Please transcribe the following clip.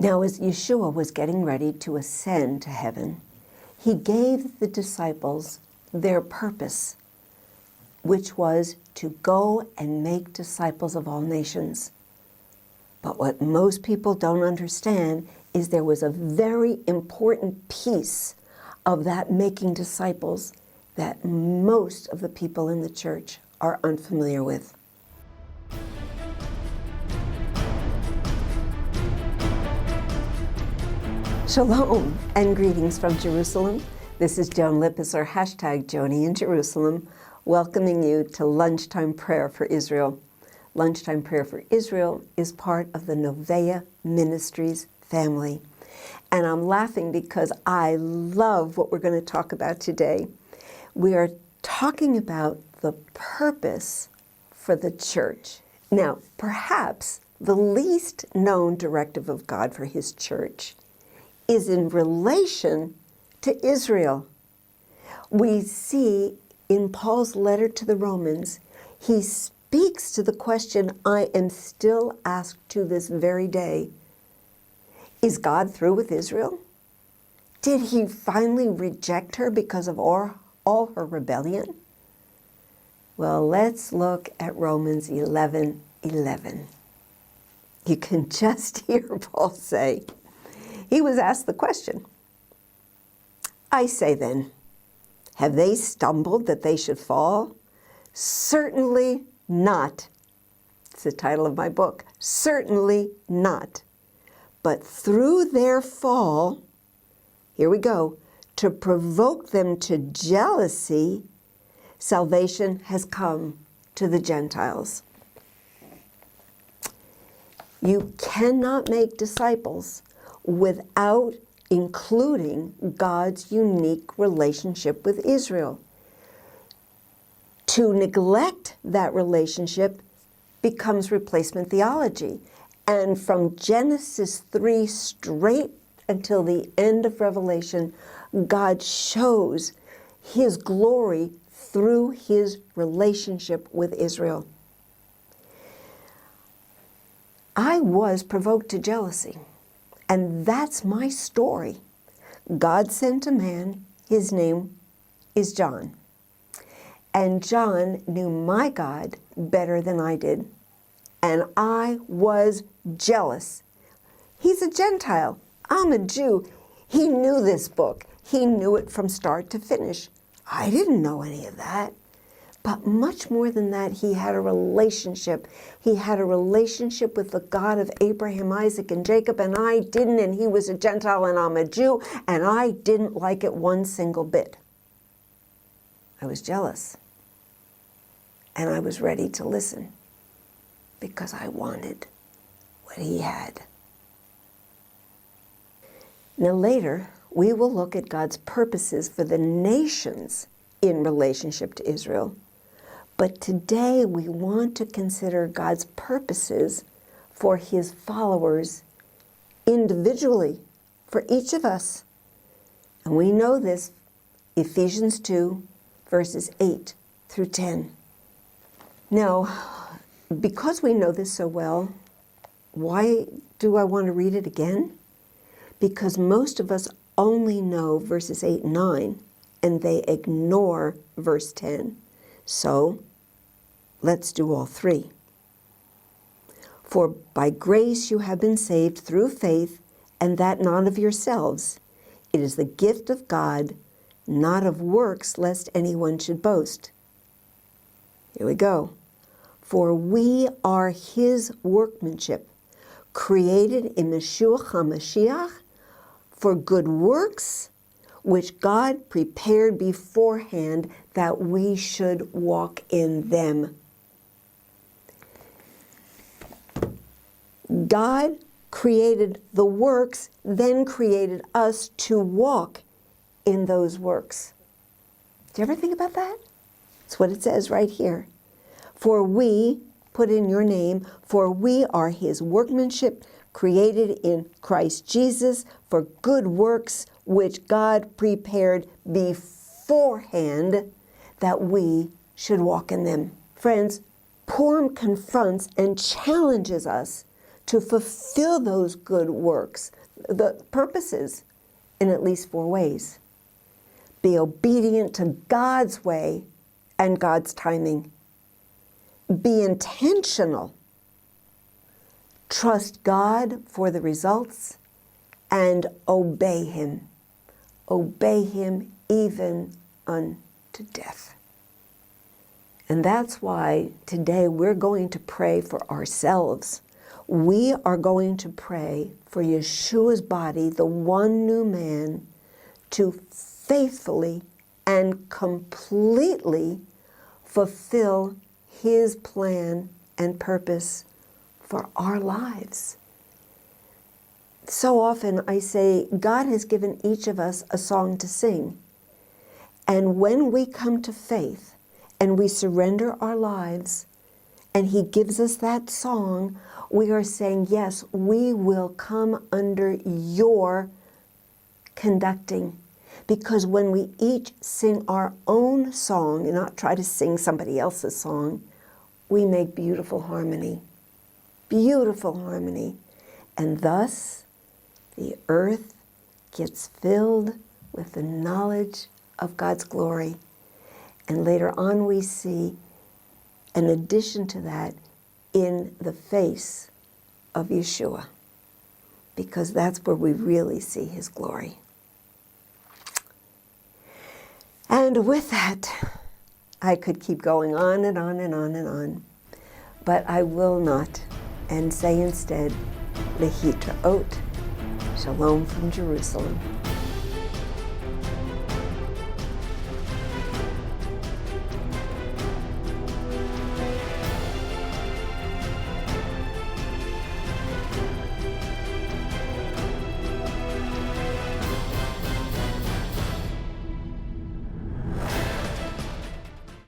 Now, as Yeshua was getting ready to ascend to heaven, he gave the disciples their purpose, which was to go and make disciples of all nations. But what most people don't understand is there was a very important piece of that making disciples that most of the people in the church are unfamiliar with. Shalom and greetings from Jerusalem. This is Joan Lippis, or hashtag Joni in Jerusalem, welcoming you to Lunchtime Prayer for Israel. Lunchtime Prayer for Israel is part of the Novea Ministries family. And I'm laughing because I love what we're going to talk about today. We are talking about the purpose for the church. Now, perhaps the least known directive of God for his church is in relation to Israel. We see in Paul's letter to the Romans, he speaks to the question I am still asked to this very day. Is God through with Israel? Did he finally reject her because of all her rebellion? Well, let's look at Romans 11:11. You can just hear Paul say, he was asked the question, I say then, have they stumbled that they should fall? Certainly not. It's the title of my book. Certainly not. But through their fall, here we go, to provoke them to jealousy, salvation has come to the Gentiles. You cannot make disciples without including God's unique relationship with Israel. To neglect that relationship becomes replacement theology. And from Genesis 3 straight until the end of Revelation, God shows his glory through his relationship with Israel. I was provoked to jealousy. And that's my story. God sent a man, his name is John. And John knew my God better than I did. And I was jealous. He's a Gentile. I'm a Jew. He knew this book. He knew it from start to finish. I didn't know any of that. But much more than that, he had a relationship. He had a relationship with the God of Abraham, Isaac, and Jacob, and I didn't, and he was a Gentile, and I'm a Jew, and I didn't like it one single bit. I was jealous, and I was ready to listen, because I wanted what he had. Now later, we will look at God's purposes for the nations in relationship to Israel. But today we want to consider God's purposes for his followers individually, for each of us. And we know this, Ephesians 2, verses 8 through 10. Now, because we know this so well, why do I want to read it again? Because most of us only know verses 8 and 9, and they ignore verse 10. So, let's do all three. For by grace you have been saved through faith, and that not of yourselves. It is the gift of God, not of works, lest anyone should boast. Here we go. For we are his workmanship, created in Yeshua HaMashiach for good works, which God prepared beforehand that we should walk in them. God created the works, then created us to walk in those works. Do you ever think about that? That's what it says right here. For we, put in your name, for we are his workmanship, created in Christ Jesus for good works, which God prepared beforehand that we should walk in them. Friends, Purim confronts and challenges us to fulfill those good works, the purposes, in at least 4 ways. Be obedient to God's way and God's timing. Be intentional. Trust God for the results and obey Him. Obey Him even unto death. And that's why today we're going to pray for ourselves. We are going to pray for Yeshua's body, the one new man, to faithfully and completely fulfill His plan and purpose for our lives. So often I say, God has given each of us a song to sing. And when we come to faith and we surrender our lives and He gives us that song, we are saying, yes, we will come under your conducting. Because when we each sing our own song and not try to sing somebody else's song, we make beautiful harmony. Beautiful harmony. And thus, the earth gets filled with the knowledge of God's glory. And later on we see, in addition to that, in the face of Yeshua, because that's where we really see His glory. And with that, I could keep going on and on and on and on, but I will not, and say instead, Lehitraot, Shalom from Jerusalem.